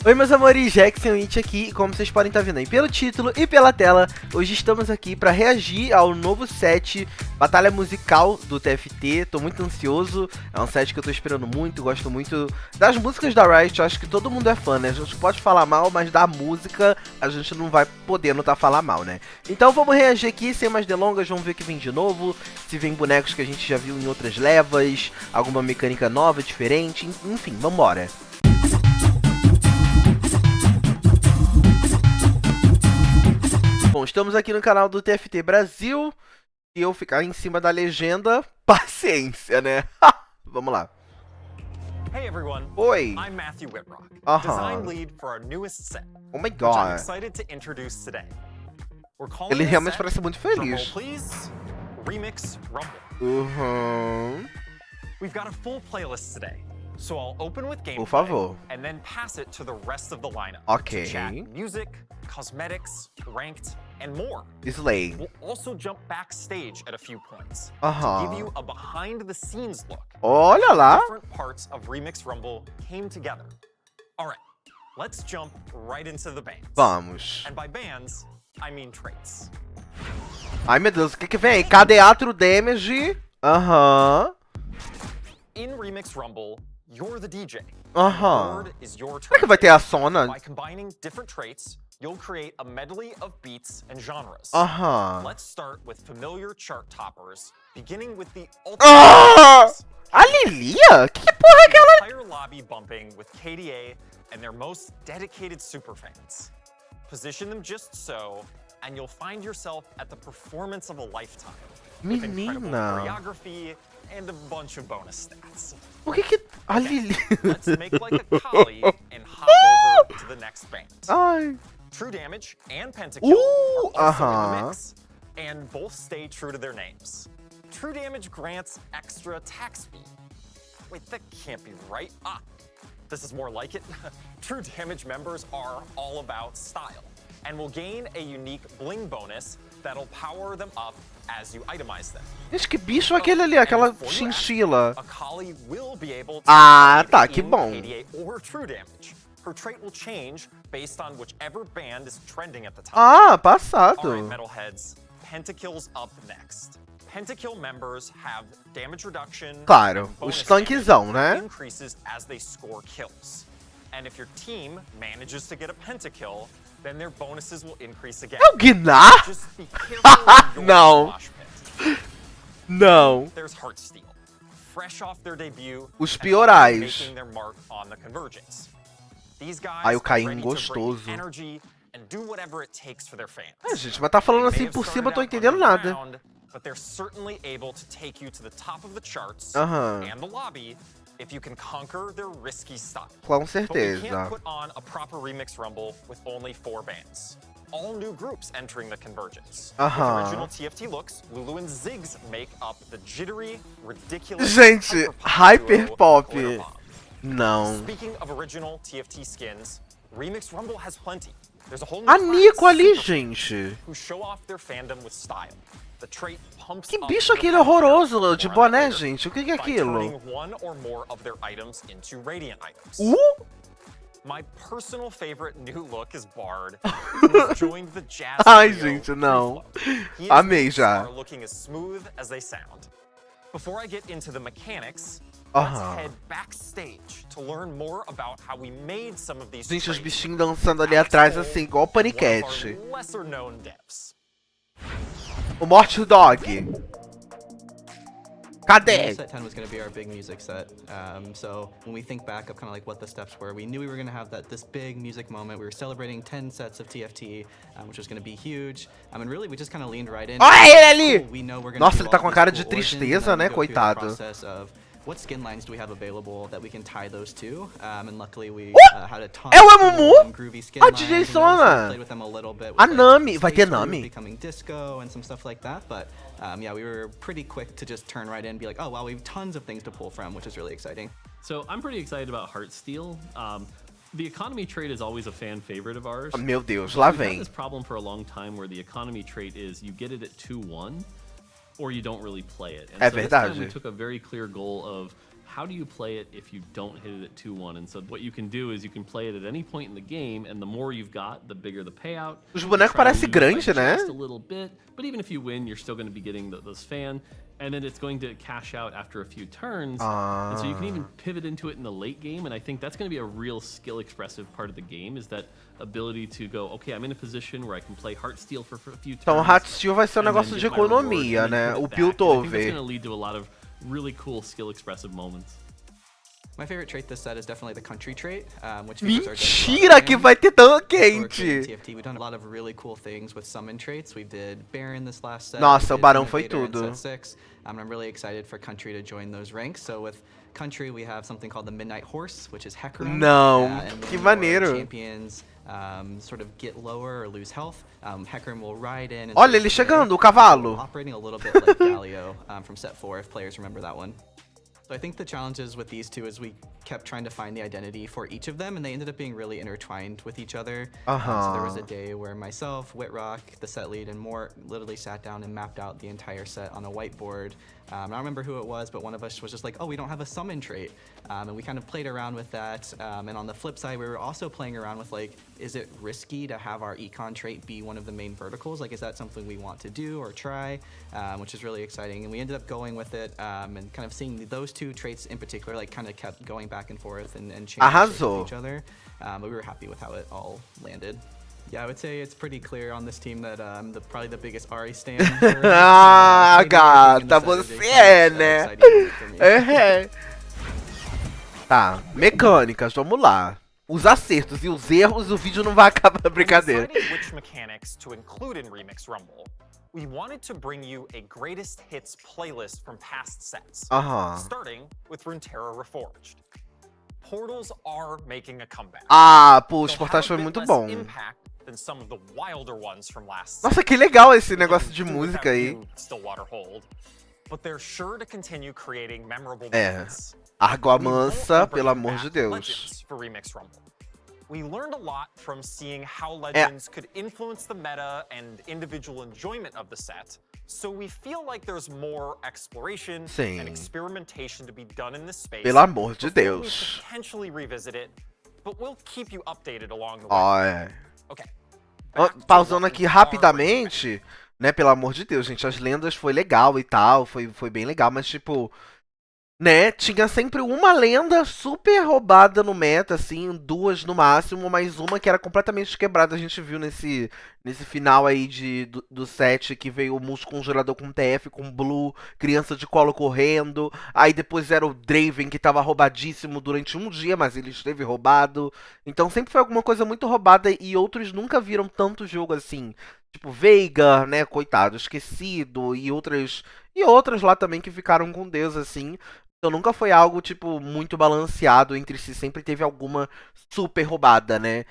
Oi meus amores, Hexenwitch aqui, e como vocês podem estar vendo aí pelo título e pela tela, hoje estamos aqui para reagir ao novo set Batalha Musical do TFT. Tô muito ansioso, é um set que eu tô esperando muito, gosto muito das músicas da Riot, eu acho que todo mundo é fã, né? A gente pode falar mal, mas da música a gente não vai poder não falar mal, né? Então vamos reagir aqui, sem mais delongas, vamos ver o que vem de novo, se vem bonecos que a gente já viu em outras levas, alguma mecânica nova, diferente, enfim, vambora. Bom, estamos aqui no canal do TFT Brasil. Se eu ficar em cima da legenda, paciência, né? Vamos lá. Hey everyone. Oi. I'm Matthew Whitrock, Aham. design lead for our newest set. Oh my Which I'm god. excited to introduce today. We're calling Ele this realmente set, parece muito drumroll feliz. please, Remix Rumble. Uhum. We've got a full playlist today. So I'll open with gameplay Por favor. and then pass it to the rest of the lineup. Ok. To chat music, cosmetics, ranked, and more. Slay. We'll also jump backstage at a few points Aham. to give you a behind-the-scenes look. Olha lá. Different parts of Remix Rumble came together. All right, let's jump right into the bands. Vamos. And by bands, I mean traits. Ai meu Deus, o que que vem? Cadeatro Damage. Aham. In Remix Rumble, you're the DJ. Aham. Board is your Será que turn. vai ter a Sona? By combining different traits, you'll create a medley of beats and genres. Aham. Let's start with familiar chart toppers, beginning with the Ah! ultimate. A Lilia? Que porra é aquela? Entire lobby bumping with KDA and their most dedicated superfans. Position them just so, and you'll find yourself at the performance of a lifetime. With incredible Menina. choreography and a bunch of bonus stats. Por que a Lilia? Let's make like a collie and hop over to the next band. Ai. True Damage and Pentakill are also in uh-huh. the mix, and both stay true to their names. True Damage grants extra attack speed. Wait, that can't be right. Ah, this is more like it. True Damage members are all about style, and will gain a unique bling bonus that'll power them up as you itemize them. Gente, que bicho é aquele ali? Aquela chinchila. A collie will be able to Ah, tá, trade que in bom. KDA or True Damage. Her trait will change based on whichever band is trending at the time. Ah, All right, passado. metalheads, Pentakill's up next. Pentakill members have damage reduction. Claro, and bonus os tanquezão, damage né? increases as they score kills. And if your team manages to get a pentakill, then their bonuses will increase again. É o Gnar? Just be careful with your Não. mosh pit. Não. There's Heartsteel, fresh off their debut, Os and piorais. making their mark on the convergence. These guys Ai, o are Caim ready to bring gostoso. energy and do whatever it takes for their fans. Ah, gente, mas tá falando They may assim have por cima, eu tô started out entendendo nada. underground, but they're certainly able to take you to the top of the charts Aham. and the lobby if you can conquer their risky style. Com But we certeza. can't put on a proper remix rumble with only 4 bands. All new groups entering the convergence. Aham. With original TFT looks, Lulu and Ziggs make up the jittery, ridiculous, Gente, hyperpop. glitter bomb. Não. Speaking of original TFT skins, Remix Rumble has plenty. There's a whole new A class, Nico ali, Super, gente. who show off their fandom with style. The trait pumps Que up bicho your aquele power horroroso de for boné, another gente? O que é by aquilo? turning one or more of their items into radiant items. My personal favorite new look is Bard, who's joined the jazz Ai, trio gente, não. He Amei and já. are looking as smooth as they sound. Before I get into the mechanics, Aham. let's head backstage to learn more about how we made some of these Gente, os traits. bichinhos dançando ali atrás, assim, igual o paniquete. One of our lesser known devs. O Morte Dog. Cadê? Set 10 was going to be our big music set. So when we think back of kind of like what the steps were, we knew we were going to have this big music moment. We were celebrating 10 sets of TFT, which was going to be huge. And really, we just kind of leaned right in. Olha ele ali! We know we're gonna Nossa, do ele tá all com a these cara cool de origins, tristeza, and then né, we go through the coitado. process of what skin lines do we have available that we can tie those to. And luckily we had a ton É o of cool Amumu? and groovy skin A lines. DJ and we also Sona. played with them a little bit with, A like, Nami. Vai ter Space Groove Nami? becoming disco and some stuff like that. But yeah, we were pretty quick to just turn right in and be like, oh, wow, we have tons of things to pull from, which is really exciting. So I'm pretty excited about Heartsteel. The economy trait is always a fan favorite of ours. Meu Deus, lá We've had vem. this problem for a long time where the economy trait is you get it at 2-1 or you don't really play it. And É so this time verdade. we took a very clear goal of how do you play it if you don't hit it at 2-1? And so what you can do is you can play it at any point in the game, and the more you've got, the bigger the payout. Os bonecos parecem grandes, né? Just a little bit, but even if you win, you're still going to be getting those fan, and then it's going to cash out after a few turns. And so you can even pivot into it in the late game, and I think that's going to be a real skill expressive part of the game, is that ability to go, okay, I'm in a position where I can play Heartsteel for a few turns. Então, Heartsteel vai ser um negócio de economia, né? O Piltover. I think that's going to lead to a lot of really cool skill expressive moments. My favorite trait this set is definitely the country trait, which Mentira que vai ter tão quente! TFT, we've done a lot of really cool things with summon traits. We did Baron this last set. Nossa, o Barão foi tudo. Set 6. I'm really excited for country to join those ranks. So with country, we have something called the Midnight Horse, which is Hecarim. Não, and que when maneiro. champions sort of get lower or lose health, Hecarim will ride in. And Olha ele chegando, o cavalo. Operating a little bit like Galio from set 4, if players remember that one. So I think the challenges with these two is we kept trying to find the identity for each of them, and they ended up being really intertwined with each other. So there was a day where myself, Whitrock, the set lead, and Mort literally sat down and mapped out the entire set on a whiteboard. I don't remember who it was, but one of us was just like, oh, we don't have a summon trait. And we kind of played around with that. And on the flip side, we were also playing around with, like, is it risky to have our econ trait be one of the main verticals? Like, is that something we want to do or try? Which is really exciting. And we ended up going with it and kind of seeing those two traits in particular, like, kind of kept going back and forth and changing each other. But we were happy with how it all landed. Yeah, I would say it's pretty clear on this team that I'm probably the biggest Ari stan. Ah, gata, você é, né? Tá, mecânicas, vamos lá. Os acertos e os erros, o vídeo não vai acabar a brincadeira. Which mechanics to include in Remix Rumble, we wanted to bring you a greatest hits playlist from past sets, starting with Runeterra Reforged. Portals are making a comeback. Ah, pô, os portais foi muito bom. Nossa, que legal esse negócio de música aí. Água mansa, pelo amor de Deus. We learned a lot from seeing how legends could influence the meta and individual enjoyment of the set. So we feel like there's more exploration and experimentation to be done in this space. Pelo amor de Deus. We potentially revisit it, but we'll keep you updated along the way. Okay. Pausando aqui rapidamente, né, pelo amor de Deus, gente, as lendas foi legal e tal, foi bem legal, mas tipo, né, tinha sempre uma lenda super roubada no meta, assim, 2 no máximo, mas uma que era completamente quebrada. A gente viu nesse final aí do set, que veio o Mus Congelador com TF, com Blue, criança de colo correndo, aí depois era o Draven, que tava roubadíssimo durante um dia, mas ele esteve roubado. Então sempre foi alguma coisa muito roubada e outros nunca viram tanto jogo assim. Tipo, Veigar, né, coitado, esquecido, e outras lá também que ficaram com Deus, assim. Então nunca foi algo, tipo, muito balanceado entre si. Sempre teve alguma super roubada, né?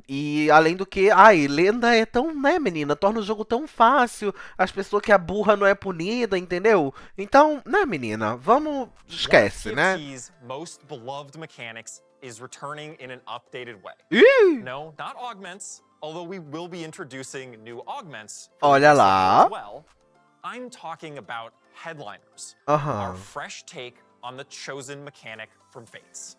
E além do que, lenda é tão, né, menina? Torna o jogo tão fácil. As pessoas que a burra não é punida, entendeu? Então, né, menina? Vamos, esquece, né? Most beloved mechanics is returning in an updated way. No, not augments, although we will be introducing new augments. Olha lá. Well, I'm talking about headliners. Our fresh take on the chosen mechanic from Fates.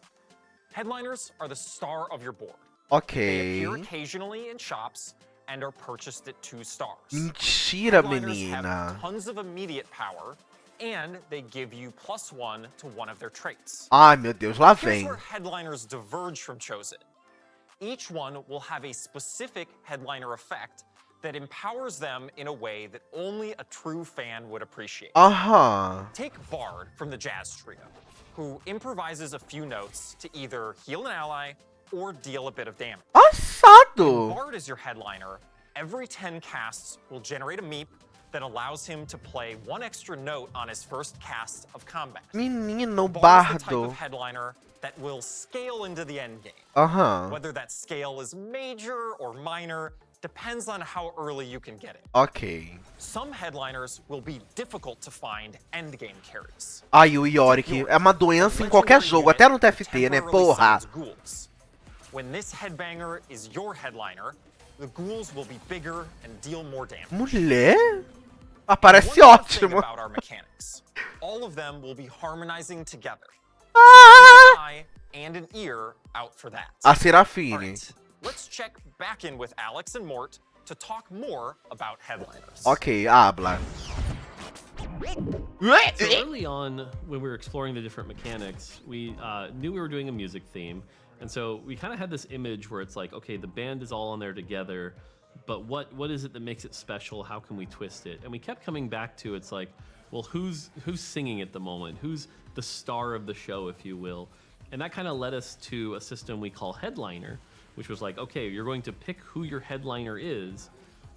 Headliners are the star of your board. They appear occasionally in shops and are purchased at 2 stars. Mentira, Headliners menina. have tons of immediate power, and they give you +1 to one of their traits. Ai, meu Deus, lá Here's vem. where headliners diverge from chosen. Each one will have a specific headliner effect that empowers them in a way that only a true fan would appreciate. Take Bard from the Jazz Trio, who improvises a few notes to either heal an ally or deal a bit of damage. Passado! When Bard is your headliner, every 10 casts will generate a meep that allows him to play 1 extra note on his first cast of combat. Menino, Bard is the type bardo. of headliner that will scale into the end game. Whether that scale is major or minor depends on how early you can get it. Some headliners will be difficult to find endgame carries. Ai, o Yorick é uma doença em qualquer jogo, até no TFT, né? Porra! When this headbanger is your headliner, the ghouls will be bigger and deal more damage. Mulher? Ah, parece ótimo. About our mechanics. All of them will be harmonizing together. eye and an ear out for that. A Serafine. Alright, let's check back in with Alex and Mort to talk more about headliners. Ok, habla. So early on, when we were exploring the different mechanics, we knew we were doing a music theme. And so we kind of had this image where it's like, okay, the band is all on there together, but what is it that makes it special? How can we twist it? And we kept coming back to, it's like, well, who's singing at the moment? Who's the star of the show, if you will? And that kind of led us to a system we call Headliner, which was like, okay, you're going to pick who your headliner is.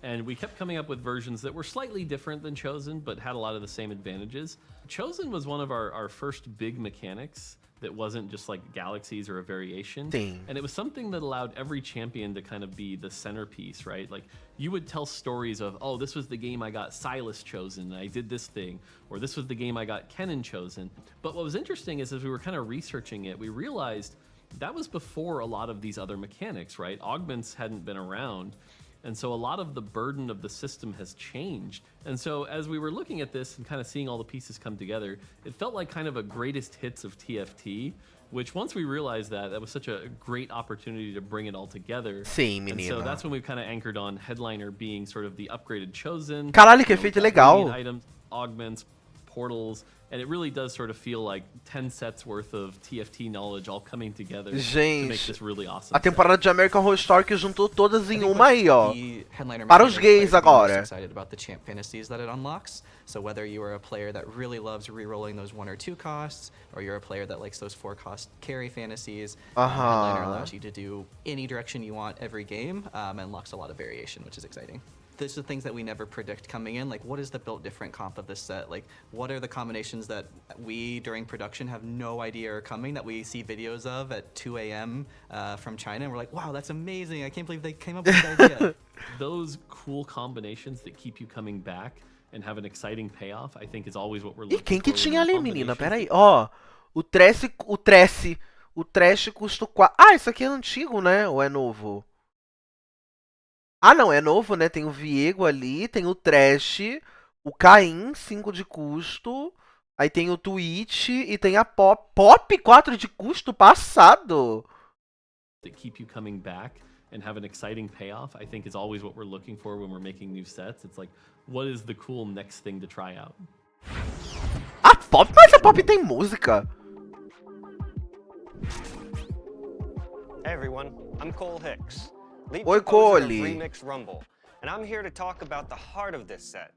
And we kept coming up with versions that were slightly different than Chosen, but had a lot of the same advantages. Chosen was one of our first big mechanics that wasn't just like galaxies or a variation. Sim. And it was something that allowed every champion to kind of be the centerpiece, right? Like you would tell stories of, oh, this was the game I got Silas chosen, and I did this thing, or this was the game I got Kennen chosen. But what was interesting is as we were kind of researching it, we realized that was before a lot of these other mechanics, right? Augments hadn't been around. And so a lot of the burden of the system has changed. And so as we were looking at this and kind of seeing all the pieces come together, it felt like kind of a greatest hits of TFT, which once we realized that was such a great opportunity to bring it all together. Sim, And menina. so that's when we kind of anchored on Headliner being sort of the upgraded Chosen. Caralho, que You know, efeito we've got legal. radiant items, augments, portals, and it really does sort of feel like 10 sets worth of TFT knowledge all coming together to make Gente, this really awesome. a temporada de American Horror Story que juntou todas em uma aí, ó. Headliner Para os mechanic gays players are agora. most excited about the champ fantasies that it unlocks. So whether you are a player that really loves re-rolling those 1 or 2 costs, or you're a player that likes those 4 cost carry fantasies, Headliner allows you to do any direction you want every game, and unlocks a lot of variation, which is exciting. These are things that we never predict coming in, like what is the built different comp of this set? Like what are the combinations that we during production have no idea are coming, that we see videos of at 2 a.m. From China, and we're like, wow, that's amazing, I can't believe they came up with that idea. Those cool combinations that keep you coming back and have an exciting payoff, I think is always what we're E looking quem que for tinha in ali, combinations. menina? Pera aí, ó. O trash custa 4. Ah, isso aqui é antigo, né? Ou é novo? Ah, não, é novo, né? Tem o Viego ali, tem o Trash, o Caim, 5 de custo. Aí tem o Twitch e tem a Pop. Pop, 4 de custo passado. That keep you coming back and have an exciting payoff, I think is always what we're looking for when we're making new sets. It's like, what is the cool next thing to try out? A Pop, mas a Pop tem música. Hey everyone, I'm Cole Hicks, lead Oi, composer of Cole. Remix Rumble, and I'm here to talk about the heart of this set,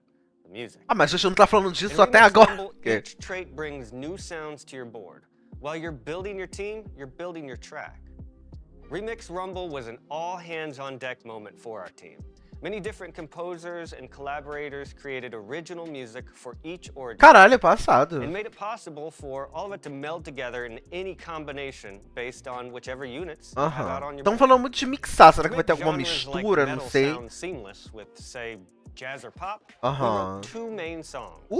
the music. Ah, mas a gente não tá falando In disso até Remix agora. Rumble, each trait brings new sounds to your board. While you're building your team, you're building your track. Remix Rumble was an all-hands-on-deck moment for our team. Many different composers and collaborators created original music for each origin. Caralho, é passado. And made it possible for all of it to meld together in any combination based on whichever units you have out on your Estão board. falando muito de mixar. Será To que vai ter make alguma genres like mistura? Não metal sei. sound seamless with, say, jazz or pop, Uh-huh. we wrote 2 main songs. Uh!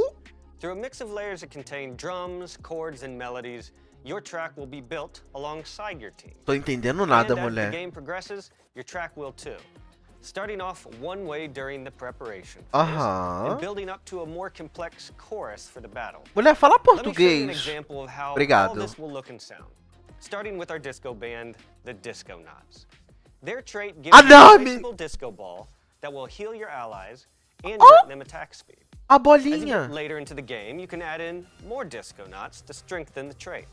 Through a mix of layers that contain drums, chords, and melodies, your track will be built alongside your team. Tô entendendo nada, And as the mulher. game progresses, your track will too. Starting off one way during the preparation phase, Aham. and building up to a more complex chorus for the battle. Mulher, fala Let me show you an português. example of how all Obrigado. this will look and sound. Starting with our disco band, the Disco Knots. Their trait gives you não, a me- flexible disco ball that will heal your allies and Oh! grant them attack speed. A As you bolinha. get later into the game, you can add in more disco knots to strengthen the trait.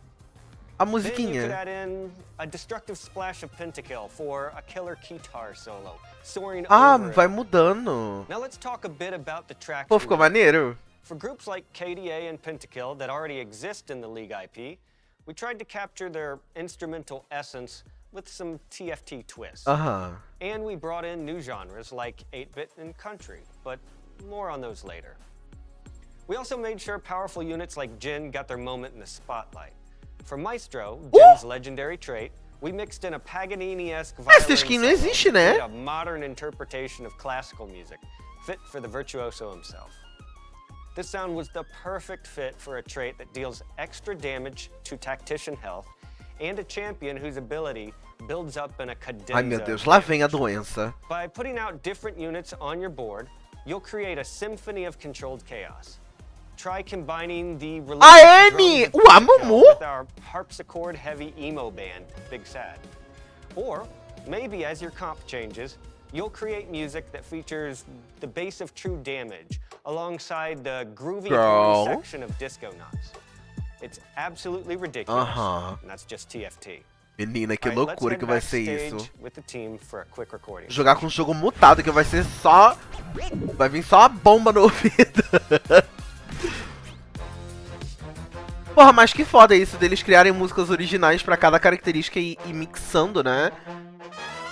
A Then you could musiquinha. add in a destructive splash of pentakill for a killer guitar solo, soaring Ah, over it vai all. mudando. Now let's talk a bit about the tracks. Pô, we ficou wrote. maneiro? For groups like KDA and Pentakill that already exist in the League IP, we tried to capture their instrumental essence with some TFT twists. Aham. And we brought in new genres like 8-bit and country, but more on those later. We also made sure powerful units like Jin got their moment in the spotlight. For Maestro, Jin's legendary trait, we mixed in a Paganini-esque violin Essa skin não solo existe, to né? create a modern interpretation of classical music, fit for the virtuoso himself. This sound was the perfect fit for a trait that deals extra damage to tactician health and a champion whose ability builds up in a cadenza. Ai, meu of Deus, lá vem a damage. doença. By putting out different units on your board, you'll create a symphony of controlled chaos. try combining the A relentless Amy! drums A of Psycho Mumu? with our harpsichord-heavy emo band, Big Sad. Or maybe as your comp changes, you'll create music that features the bass of True Damage alongside the groovy Girl. horn section of Disco Nuts. It's absolutely ridiculous, and that's just TFT. Menina, que All right, let's loucura head que vai ser backstage isso. with the team for a quick recording. Jogar com um jogo mutado, que vai ser só... Vai vir só a bomba no ouvido. Porra, mas que foda isso, deles criarem músicas originais pra cada característica e mixando, né?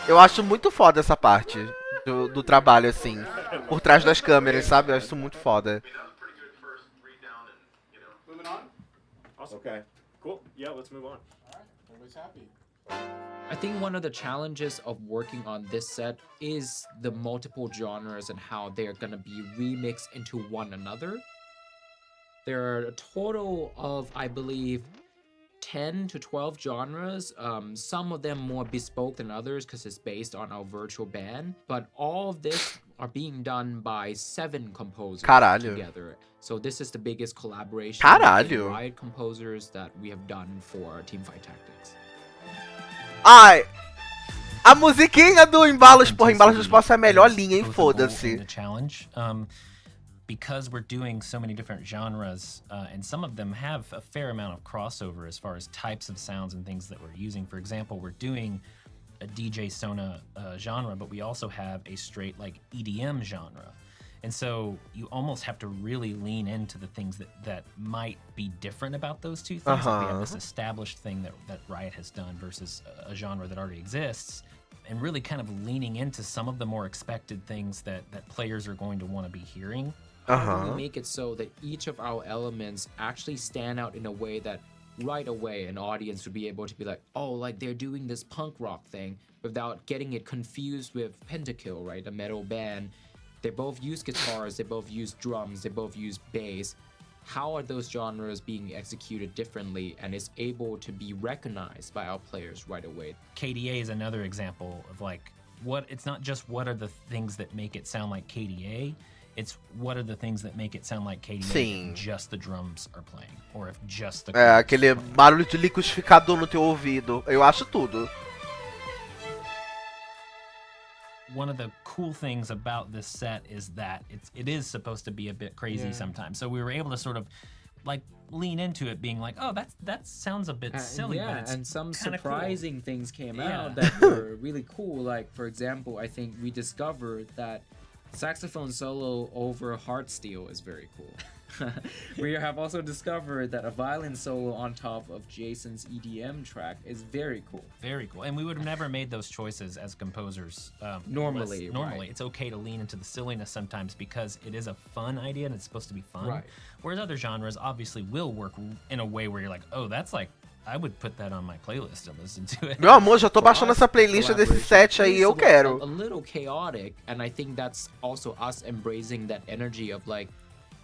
Eu acho muito foda essa parte do trabalho, assim. Por trás das câmeras, sabe? Eu acho isso muito foda. Moving on? Awesome. Okay. Cool. Yeah, let's move on. Alright, everybody's happy. I think one of the challenges of working on this set is the multiple genres and how they're gonna be remixed into one another. There are a total of, I believe, 10 to 12 genres, some of them more bespoke than others because it's based on our virtual band, but all of this are being done by 7 composers together. So this is the biggest collaboration with Riot composers that we have done for Teamfight Tactics. Ai! A musiquinha do Embalos, porra, Embalos do Espaço é a melhor linha, hein? Foda-se. Because we're doing so many different genres, and some of them have a fair amount of crossover as far as types of sounds and things that we're using. For example, we're doing a DJ Sona genre, but we also have a straight like EDM genre. And so you almost have to really lean into the things that might be different about those two things. Like we have this established thing that Riot has done versus a genre that already exists. And really kind of leaning into some of the more expected things that players are going to want to be hearing. How do we make it so that each of our elements actually stand out in a way that right away an audience would be able to be like, oh, like they're doing this punk rock thing without getting it confused with Pentakill, right? A metal band. They both use guitars, they both use drums, they both use bass. How are those genres being executed differently and is able to be recognized by our players right away? KDA is another example of like, it's not just what are the things that make it sound like KDA, it's what are the things that make it sound like KDA if just the drums are playing, or if just the... É, aquele barulho de liquidificador no teu ouvido. Eu acho tudo. One of the cool things about this set is that it is supposed to be a bit crazy sometimes. So we were able to sort of like lean into it being like, oh, that sounds a bit silly, but it's and some kinda surprising cool. thing came out that were really cool. Like, for example, I think we discovered that saxophone solo over Heartsteel is very cool. We have also discovered that a violin solo on top of Jason's EDM track is very cool. Very cool. And we would have never made those choices as composers. Normally, right. It's okay to lean into the silliness sometimes because it is a fun idea and it's supposed to be fun. Right. Whereas other genres obviously will work in a way where you're like, oh, that's like, I would put that on my playlist and listen to it. Meu amor, já tô baixando essa playlist desse set aí, eu quero. A little chaotic, and I think that's also us embracing that energy of like,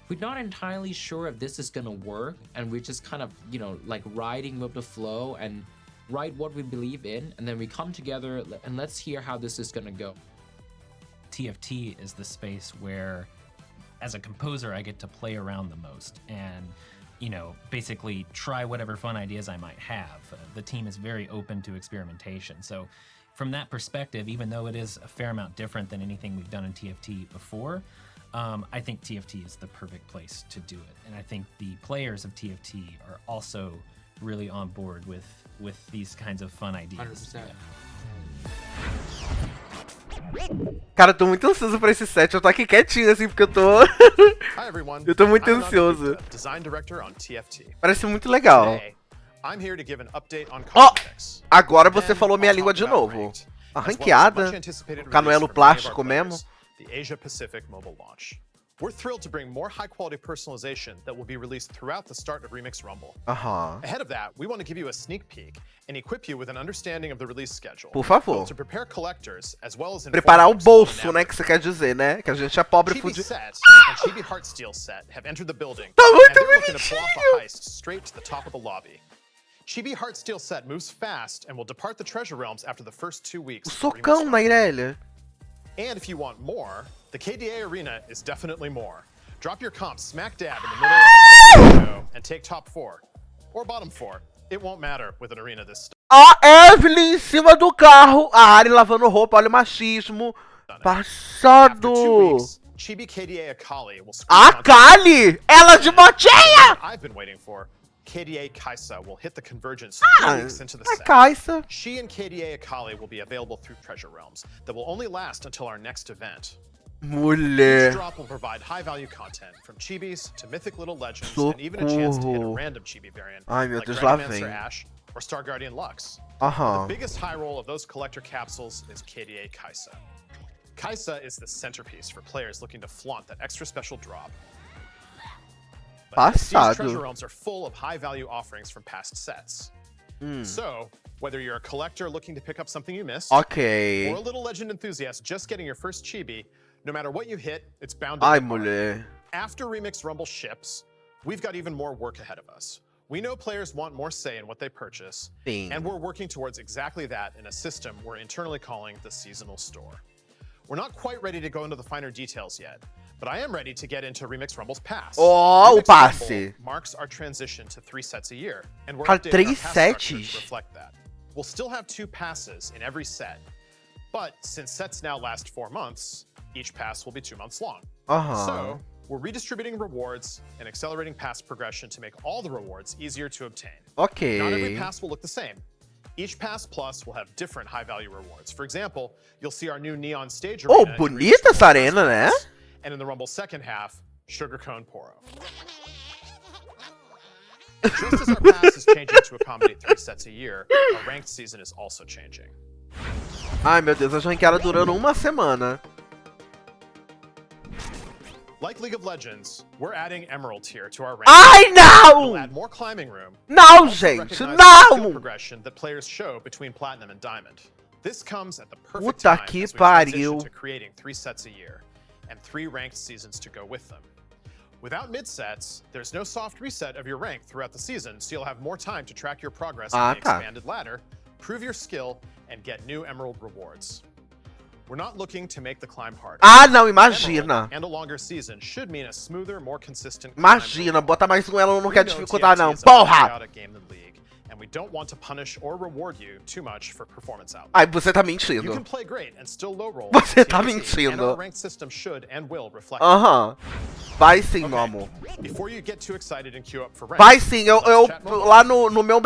we're not entirely sure if this is gonna work, and we're just kind of, you know, like riding with the flow and write what we believe in, and then we come together and let's hear how this is gonna go. TFT is the space where, as a composer, I get to play around the most and, you know, basically try whatever fun ideas I might have. The team is very open to experimentation. So from that perspective, even though it is a fair amount different than anything we've done in TFT before, I think TFT is the perfect place to do it. And I think the players of TFT are also really on board with these kinds of fun ideas. 100%. Cara, eu tô muito ansioso pra esse set. Eu tô aqui quietinho, assim, porque eu tô... Hi everyone. Eu tô muito I'm ansioso. Design director on TFT. Parece muito legal. Today, I'm here to give an update on Ó, cosmetics. agora você Then falou minha I'll língua talk de about novo. ranked, A as well as ranqueada, much anticipated canuelo release from many of plástico our mesmo. players, the Asia Pacific mobile launch. We're thrilled to bring more high-quality personalization that will be released throughout the start of Remix Rumble. Ahead of that, we want to give you a sneak peek and equip you with an understanding of the release schedule. Por favor. Both to prepare collectors as well as Preparar o informers bolso, on né, que você quer dizer, né? Que a gente é pobre Chibi fudido. Set and Chibi Heartsteel Set have entered the building, Tá and muito they're looking to pull off bonitinho. a heist straight to the top of the lobby. Chibi Heartsteel Set moves fast and will depart the Treasure Realms after the first 2 weeks. O socão na Irelia. And if you want more, the KDA Arena is definitely more. Drop your comp smack dab in the middle of the window and take top 4 or bottom 4. It won't matter with an arena this style. A Evelyn em cima do carro, a Ari lavando roupa, olha o machismo. After 2 Passado. weeks, Chibi KDA Akali will scream A Kali! Ela de motinha! I've been waiting for. KDA Kaisa will hit the convergence 3 Ah, weeks into the a set. Kaisa. She and KDA Akali will be available through Treasure Realms that will only last until our next event. Each Mulher. drop will provide high-value content, from chibis to mythic little legends, and even a chance to hit a Socorro. random chibi variant, Ai, meu like Deus, lá Dragonmancer vem. Ash or Star Guardian Lux. Aham. The biggest high roll of those collector capsules is KDA Kaisa. Kaisa is the centerpiece for players looking to flaunt that extra special drop. But these Passado. treasure realms are full of high-value offerings from past sets. So, whether you're a collector looking to pick up something you missed, Ok. or a little legend enthusiast just getting your first chibi, no matter what you hit, it's bound to Ai, hit hard. mulher. After Remix Rumble ships, we've got even more work ahead of us. We know players want more say in what they purchase, Sim. and we're working towards exactly that in a system we're internally calling the seasonal store. We're not quite ready to go into the finer details yet, but I am ready to get into Remix Rumble's pass. Oh, o Remix passe. Rumble marks our transition to 3 sets a year, and we're Cara, updating our 3 pass structure sets? to reflect that. We'll still have 2 passes in every set, but since sets now last 4 months, each pass will be 2 months long. Aham. So, we're redistributing rewards and accelerating pass progression to make all the rewards easier to obtain. Ok. Not every pass will look the same. Each Pass Plus will have different high-value rewards. For example, you'll see our new Neon Stage Oh, Arena in bonita Remix essa Rumble arena, né? Pass, and in the Rumble second half, Sugar Cone Poro. Just as our pass is changing to accommodate 3 sets a year, our ranked season is also changing. Ai, meu Deus, as ranqueadas durando uma semana. Like League of Legends, we're adding Emerald tier to our rank. Ai, We'll não! add more climbing room. Não, Also gente, recognize the skill não! progression that players show between Platinum and Diamond. This comes at the perfect Puta time que as we transition pariu. to creating 3 sets a year, and 3 ranked seasons to go with them. Without mid-sets, there's no soft reset of your rank throughout the season, so you'll have more time to track your progress on the tá. expanded ladder, prove your skill, and get new Emerald rewards. We're not looking to make the climb harder. Ah, não, Emerald imagina. and a longer season should mean a smoother, more consistent climb Imagina, overall. bota mais um, ela não quer We know dificultar, TFT não. is a more Porra! chaotic game than League, and we don't want to punish or reward you too much for performance output. Ai, você tá You can mentindo. play great and still low roll. Você on tá TFT, mentindo. And our ranked system should and will reflect. Aham. Vai sim, meu Okay, amor. Before you get too excited and queue up for rank, Vai sim, eu let's chat mobile. lá no meu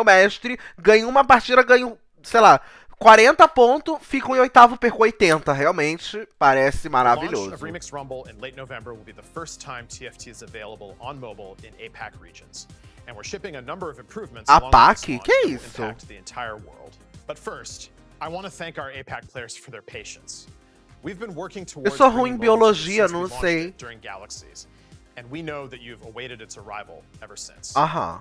mestre, ganho uma partida, ganho, sei lá, 40 pontos, fico em 8º, perco 80. Realmente, parece The launch maravilhoso. of Remix Rumble in late November will be the first time TFT is available on mobile in APAC regions. And we're shipping a number of improvements along with APAC? this launch Que that will isso? impact the entire world. But first, I want to thank our APAC players for their patience. We've been working towards sou ruim em bringing mobile to you biologia, since we não launched sei. it during Galaxies, and we know that you've awaited its arrival ever since. Aham.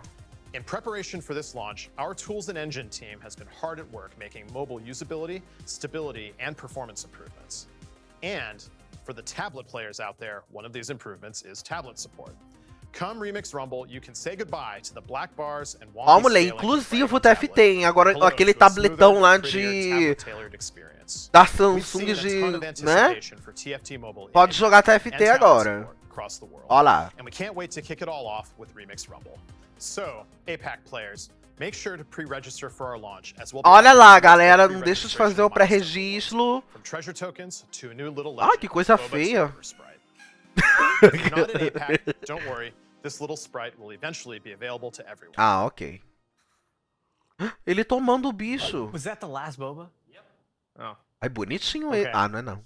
In preparation for this launch, our tools and engine team has been hard at work making mobile usability, stability, and performance improvements. And for the tablet players out there, one of these improvements is tablet support. Come Remix Rumble, you can say goodbye to the black bars and Ó, wonky mulher, scaling inclusive o of tablet. TFT, hein? Agora Hello aquele to a tabletão smoother, lá prettier, de... tablet-tailored experience. da We've Samsung seen a ton of né? anticipation for TFT Mobile Pode in jogar and TFT tablet agora. support across the world. Ó lá. And we can't wait to kick it all off with Remix Rumble. So, APAC players, make sure to pre-register for our launch as we'll be Olha offering lá, multiple galera, não deixa de pre-registration fazer o milestones, pré-registro. from treasure tokens to a new little Ah, legend, que coisa Boba's feia. Super Sprite. If you're not in APAC, don't worry. This little sprite will eventually be available to everyone. Ah, ok. Ele tomando o bicho. Was that the last boba? Yep. Oh. Ai, bonitinho ele. Ok. Ah, não é não.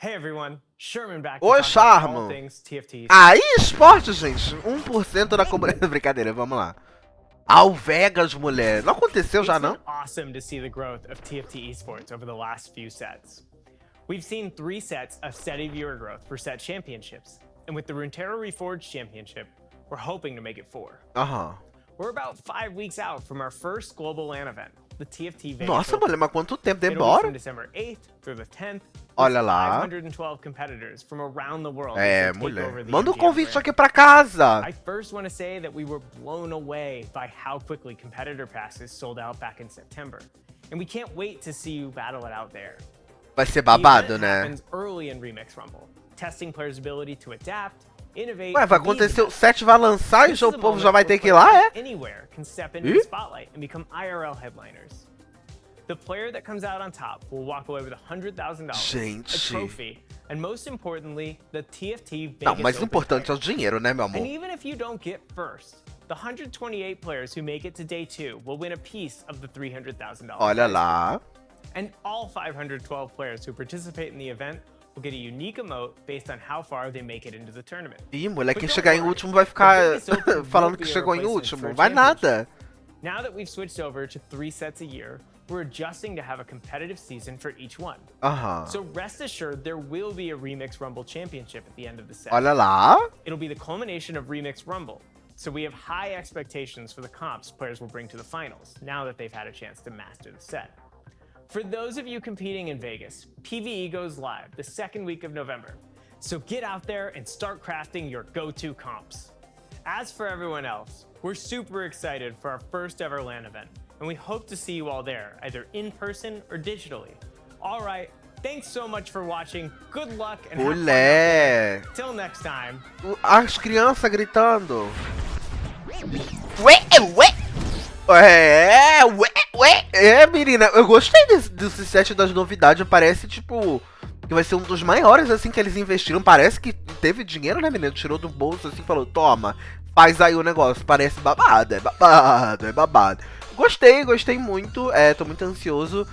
Hey everyone, Sherman back. Oi, to talk about Charmo. all things TFT. Aí, esporte, gente. 1% da comunidade. Brincadeira, vamos lá. Ao Vegas, mulher. Não aconteceu já, It's não? been awesome to see the growth of TFT esports over the last few sets. We've seen 3 sets of steady viewer growth for set championships, and with the Runeterra Reforged Championship, we're hoping to make it 4. Aham. We're about 5 weeks out from our first global LAN event, the TFT Vegas. Nossa, mulher, mas quanto tempo It'll be demora? from December 8th through the 10th. with Olha lá. 512 competitors from around the world. É, to take over mulher. the Manda um MGM convite brand. aqui pra casa. I first want to say that we were blown away by how quickly competitor passes sold out back in September. And we can't wait to see you battle it out there. Vai ser The babado, event né? happens early in Remix Rumble. testing players' ability to adapt, innovate. Ué, vai and be the acontecer, o best. 7 vai lançar e This o is a povo já moment vai where ter que ir lá, players é? Anywhere can step into Ih? the spotlight and become IRL headliners. The player that comes out on top will walk away with $100,000, a Gente. trophy, and most importantly, the TFT Vegas Não, mas o Open importante é Pair. o dinheiro, né, meu amor? And even if you don't get first, the 128 players who make it to day 2 will win a piece of the $300,000. Olha lá. And all 512 players who participate in the event will get a unique emote based on how far they make it into the tournament. Ih, mulher, quem But don't chegar em worry, último vai the ficar Vegas Open falando won't que be a chegou em replacement for último. a Vai championship. nada. Now that we've switched over to 3 sets a year, we're adjusting to have a competitive season for each one. Aham. So rest assured, there will be a Remix Rumble Championship at the end of the set. Olha lá. It'll be the culmination of Remix Rumble. So we have high expectations for the comps players will bring to the finals, now that they've had a chance to master the set. For those of you competing in Vegas, PvE goes live the second week of November. So get out there and start crafting your go-to comps. As for everyone else, we're super excited for our first ever LAN event, and we hope to see you all there, either in person or digitally. All right, thanks so much for watching. Good luck and have fun out there. Mulher. Till next time. As crianças gritando. Ué, ué. Ué. É, menina, eu gostei desse set das novidades. Parece, tipo, que vai ser um dos maiores, assim, que eles investiram. Parece que teve dinheiro, né, menina? Tirou do bolso, assim, falou, toma, faz aí o negócio. Parece babado, é babado, é babado. Gostei muito. Tô muito ansioso.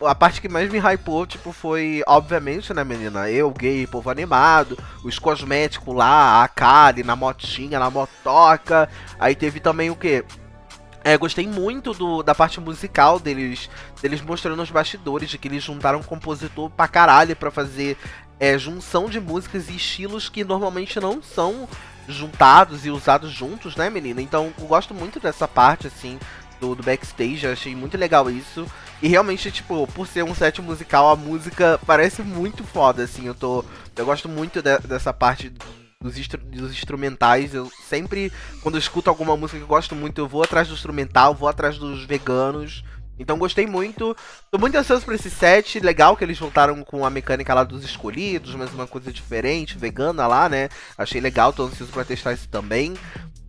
A parte que mais me hypou, tipo, foi, obviamente, né, menina? Eu, gay, povo animado, os cosméticos lá, a Kali na motinha, na motoca. Aí teve também o quê? Gostei muito da parte musical deles mostrando os bastidores, de que eles juntaram um compositor pra caralho pra fazer junção de músicas e estilos que normalmente não são juntados e usados juntos, né, menina? Então, eu gosto muito dessa parte, assim, do backstage, eu achei muito legal isso. E realmente, tipo, por ser um set musical, a música parece muito foda, assim. Eu gosto muito dessa parte dos instrumentais. Eu sempre, quando eu escuto alguma música que eu gosto muito, eu vou atrás do instrumental, vou atrás dos veganos. Então gostei muito. Tô muito ansioso por esse set. Legal que eles voltaram com a mecânica lá dos escolhidos, mas uma coisa diferente, vegana lá, né? Achei legal, tô ansioso pra testar isso também.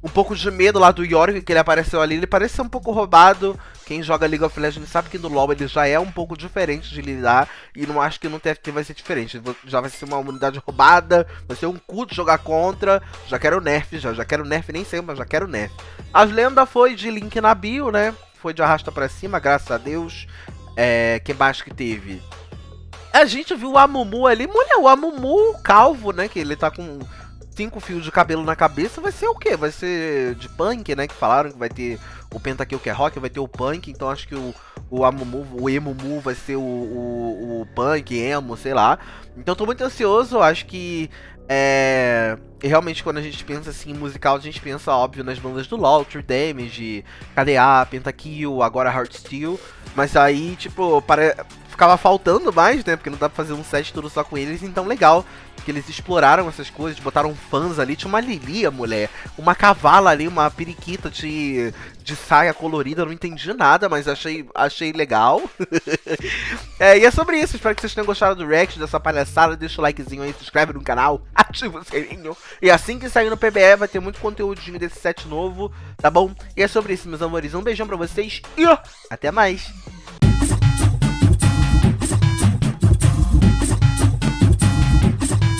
Um pouco de medo lá do Yorick, que ele apareceu ali. Ele parece ser um pouco roubado. Quem joga League of Legends sabe que no LoL ele já é um pouco diferente de lidar. E não acho que no TFT vai ser diferente. Já vai ser uma unidade roubada. Vai ser um cu de jogar contra. Já quero nerf, já quero nerf, nem sei, mas já quero nerf. As lendas foi de link na bio, né? Foi de arrasta pra cima, graças a Deus. Que mais que teve? A gente viu o Amumu ali. Mulher, o Amumu calvo, né? Que ele tá com 5 fios de cabelo na cabeça. Vai ser o quê? Vai ser de punk, né? Que falaram que vai ter o Pentakill, que é rock, vai ter o punk. Então acho que o Amumu, o Emumu vai ser o punk, emo, sei lá. Então tô muito ansioso. Acho que e realmente quando a gente pensa assim em musical, a gente pensa, óbvio, nas bandas do LoL, True Damage, KDA, Pentakill, agora Heartsteel. Mas aí, tipo, ficava faltando mais, né? Porque não dá pra fazer um set tudo só com eles. Então legal que eles exploraram essas coisas, botaram fãs ali. Tinha uma Lilia, mulher, uma cavala ali, uma periquita de saia colorida. Eu não entendi nada, mas achei legal. E é sobre isso. Espero que vocês tenham gostado do react, dessa palhaçada. Deixa o likezinho aí, se inscreve no canal, ativa o sininho. E assim que sair no PBE vai ter muito conteúdinho desse set novo, tá bom? E é sobre isso, meus amores. Um beijão pra vocês e até mais.